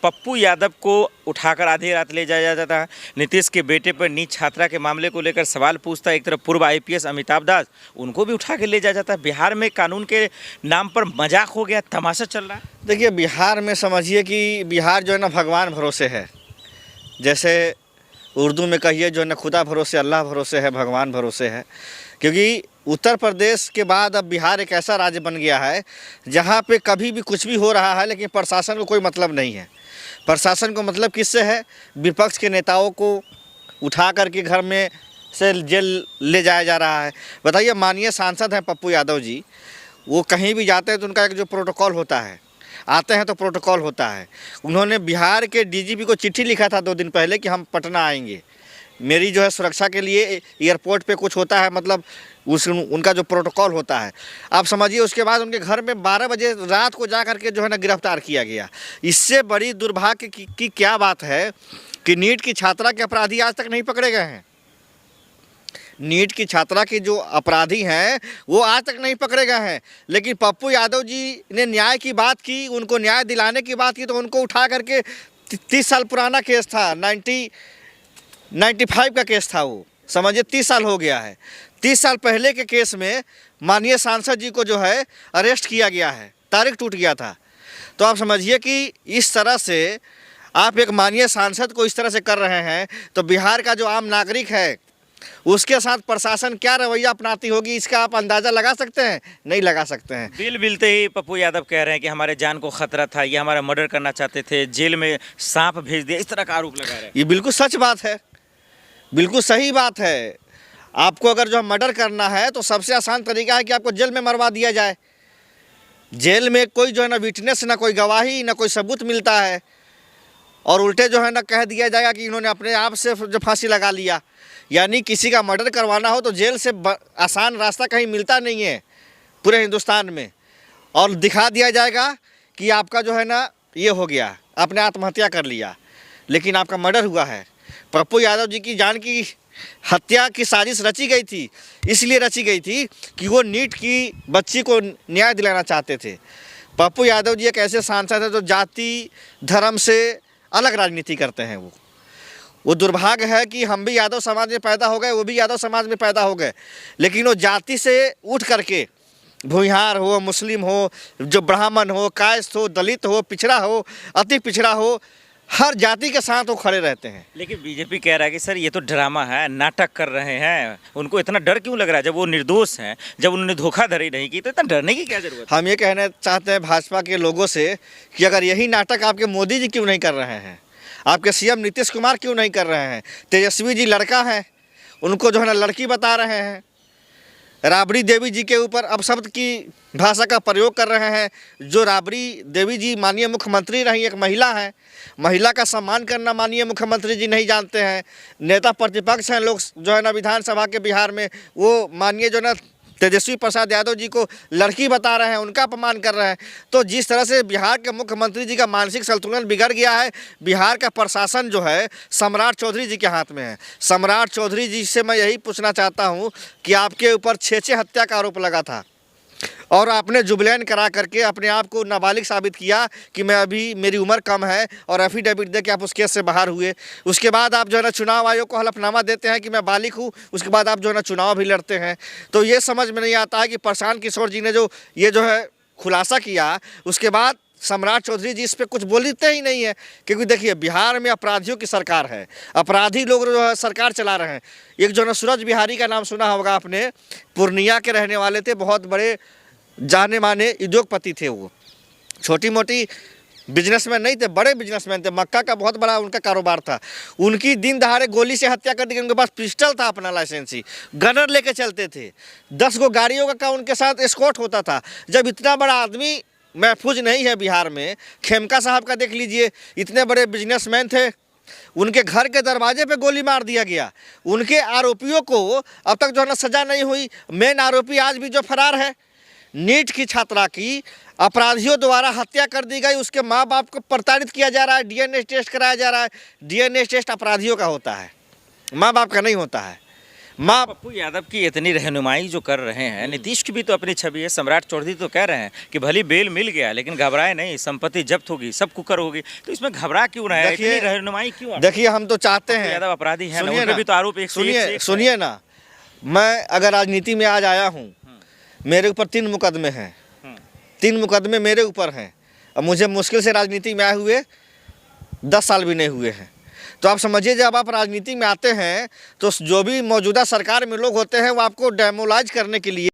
पप्पू यादव को उठाकर आधी रात ले जाया जाता है। नीतीश के बेटे पर नीट छात्रा के मामले को लेकर सवाल पूछता है। एक तरफ पूर्व आईपीएस अमिताभ दास, उनको भी उठा के ले जाया जाता है। बिहार में कानून के नाम पर मजाक हो गया, तमाशा चल रहा है। देखिए, बिहार में समझिए कि बिहार जो है ना भगवान भरोसे है। जैसे उर्दू में कहिए जो है ना खुदा भरोसे, अल्लाह भरोसे है, भगवान भरोसे है। क्योंकि उत्तर प्रदेश के बाद अब बिहार एक ऐसा राज्य बन गया है जहाँ पे कभी भी कुछ भी हो रहा है, लेकिन प्रशासन को कोई मतलब नहीं है। प्रशासन को मतलब किससे है? विपक्ष के नेताओं को उठा करके घर में से जेल ले जाया जा रहा है। बताइए, माननीय सांसद हैं पप्पू यादव जी, वो कहीं भी जाते हैं तो उनका एक जो प्रोटोकॉल होता है, आते हैं तो प्रोटोकॉल होता है। उन्होंने बिहार के डीजीपी को चिट्ठी लिखा था 2 दिन पहले कि हम पटना आएंगे, मेरी जो है सुरक्षा के लिए एयरपोर्ट पे कुछ होता है, मतलब उनका जो प्रोटोकॉल होता है। आप समझिए, उसके बाद उनके घर में 12 बजे रात को जा करके जो है ना गिरफ्तार किया गया। इससे बड़ी दुर्भाग्य की क्या बात है कि नीट की छात्रा के अपराधी आज तक नहीं पकड़े गए हैं। नीट की छात्रा के जो अपराधी हैं वो आज तक नहीं पकड़े गए हैं। लेकिन पप्पू यादव जी ने न्याय की बात की, उनको न्याय दिलाने की बात की, तो उनको उठा करके 30 साल पुराना केस था, 95 का केस था वो, समझिए 30 साल हो गया है। 30 साल पहले के केस में माननीय सांसद जी को जो है अरेस्ट किया गया है, तारीख टूट गया था। तो आप समझिए कि इस तरह से आप एक माननीय सांसद को इस तरह से कर रहे हैं, तो बिहार का जो आम नागरिक है उसके साथ प्रशासन क्या रवैया अपनाती होगी, इसका आप अंदाज़ा लगा सकते हैं? नहीं लगा सकते हैं। बिल मिलते ही पप्पू यादव कह रहे हैं कि हमारे जान को खतरा था, ये हमारा मर्डर करना चाहते थे, जेल में सांप भेज दिया, इस तरह का आरोप लगा रहे हैं। ये बिल्कुल सच बात है, बिल्कुल सही बात है। आपको अगर जो मर्डर करना है तो सबसे आसान तरीका है कि आपको जेल में मरवा दिया जाए। जेल में कोई जो है ना विटनेस, ना कोई गवाही, ना कोई सबूत मिलता है, और उल्टे जो है ना कह दिया जाएगा कि इन्होंने अपने आप से जो फांसी लगा लिया। यानी किसी का मर्डर करवाना हो तो जेल से आसान रास्ता कहीं मिलता नहीं है पूरे हिंदुस्तान में, और दिखा दिया जाएगा कि आपका जो है ना ये हो गया, आपने आत्महत्या कर लिया, लेकिन आपका मर्डर हुआ है। पप्पू यादव जी की जान की हत्या की साजिश रची गई थी, इसलिए रची गई थी कि वो नीट की बच्ची को न्याय दिलाना चाहते थे। पप्पू यादव जी एक ऐसे सांसद हैं जो जाति धर्म से अलग राजनीति करते हैं। वो दुर्भाग्य है कि हम भी यादव समाज में पैदा हो गए, वो भी यादव समाज में पैदा हो गए, लेकिन वो जाति से उठ करके, भूमिहार हो, मुस्लिम हो, जो ब्राह्मण हो, कायस्थ हो, दलित हो, पिछड़ा हो, अति पिछड़ा हो, हर जाति के साथ वो खड़े रहते हैं। लेकिन बीजेपी कह रहा है कि सर ये तो ड्रामा है, नाटक कर रहे हैं। उनको इतना डर क्यों लग रहा है? जब वो निर्दोष हैं, जब उन्होंने धोखाधड़ी नहीं की, तो इतना डरने की क्या जरूरत है? हम ये कहना चाहते हैं भाजपा के लोगों से कि अगर यही नाटक आपके मोदी जी क्यों नहीं कर रहे हैं, आपके सीएम नीतीश कुमार क्यों नहीं कर रहे हैं? तेजस्वी जी लड़का हैं, उनको जो है ना लड़की बता रहे हैं। राबड़ी देवी जी के ऊपर अपशब्द की भाषा का प्रयोग कर रहे हैं। जो राबड़ी देवी जी माननीय मुख्यमंत्री रही, एक महिला हैं, महिला का सम्मान करना माननीय मुख्यमंत्री जी नहीं जानते हैं। नेता प्रतिपक्ष हैं लोग जो है ना विधानसभा के बिहार में, वो माननीय जो ना तेजस्वी प्रसाद यादव जी को लड़की बता रहे हैं, उनका अपमान कर रहे हैं। तो जिस तरह से बिहार के मुख्यमंत्री जी का मानसिक संतुलन बिगड़ गया है, बिहार का प्रशासन जो है सम्राट चौधरी जी के हाथ में है। सम्राट चौधरी जी से मैं यही पूछना चाहता हूं कि आपके ऊपर 6 हत्या का आरोप लगा था, और आपने जुबलैन करा करके अपने आप को नाबालिग साबित किया कि मैं अभी, मेरी उम्र कम है, और एफिडेविट दे के आप उस केस से बाहर हुए। उसके बाद आप जो है ना चुनाव आयोग को हलफनामा देते हैं कि मैं बालिग हूँ, उसके बाद आप जो है ना चुनाव भी लड़ते हैं। तो ये समझ में नहीं आता है कि प्रशांत किशोर जी ने जो ये जो है खुलासा किया, उसके बाद सम्राट चौधरी जी इस पर कुछ बोलते ही नहीं है। क्योंकि देखिए, बिहार में अपराधियों की सरकार है, अपराधी लोग जो है सरकार चला रहे हैं। एक जो ना सूरज बिहारी का नाम सुना होगा आपने, पूर्णिया के रहने वाले थे, बहुत बड़े जाने माने उद्योगपति थे। वो छोटी मोटी बिजनेसमैन नहीं थे, बड़े बिजनेसमैन थे। मक्का का बहुत बड़ा उनका कारोबार था। उनकी दिन दहाड़े गोली से हत्या कर दी। उनके पास पिस्टल था, अपना लाइसेंसी गनर लेके चलते थे। 10 गो गाड़ियों का उनके साथ एस्कॉर्ट होता था। जब इतना बड़ा आदमी महफूज नहीं है बिहार में, खेमका साहब का देख लीजिए, इतने बड़े बिजनेसमैन थे, उनके घर के दरवाजे पे गोली मार दिया गया। उनके आरोपियों को अब तक जो है ना सजा नहीं हुई। मेन आरोपी आज भी जो फरार है, नीट की छात्रा की अपराधियों द्वारा हत्या कर दी गई, उसके माँ बाप को प्रताड़ित किया जा रहा है, डीएनए टेस्ट कराया जा रहा है। डीएनए टेस्ट अपराधियों का होता है, माँ बाप का नहीं होता है। माँ पप्पू यादव की इतनी रहनुमाई जो कर रहे हैं, नीतीश की भी तो अपनी छवि है। सम्राट चौधरी तो कह रहे हैं कि भली बेल मिल गया लेकिन घबराए नहीं, संपत्ति जब्त होगी, सब कुकर होगी। तो इसमें घबरा क्यों रहे हैं, देखिए- इतनी रहनुमाई क्यों? देखिए हम तो चाहते पप्पू हैं, यादव अपराधी हैं ना, सुनिए उन पे ना, भी तो आरोप एक से एक से सुनिए एक सुनिए ना, मैं अगर राजनीति में आज आया हूँ, मेरे ऊपर 3 मुकदमे हैं, 3 मुकदमे मेरे ऊपर हैं। अब मुझे मुश्किल से राजनीति में आए हुए 10 साल भी नहीं हुए हैं। तो आप समझिए जब आप राजनीति में आते हैं तो जो भी मौजूदा सरकार में लोग होते हैं वो आपको डेमोलाइज करने के लिए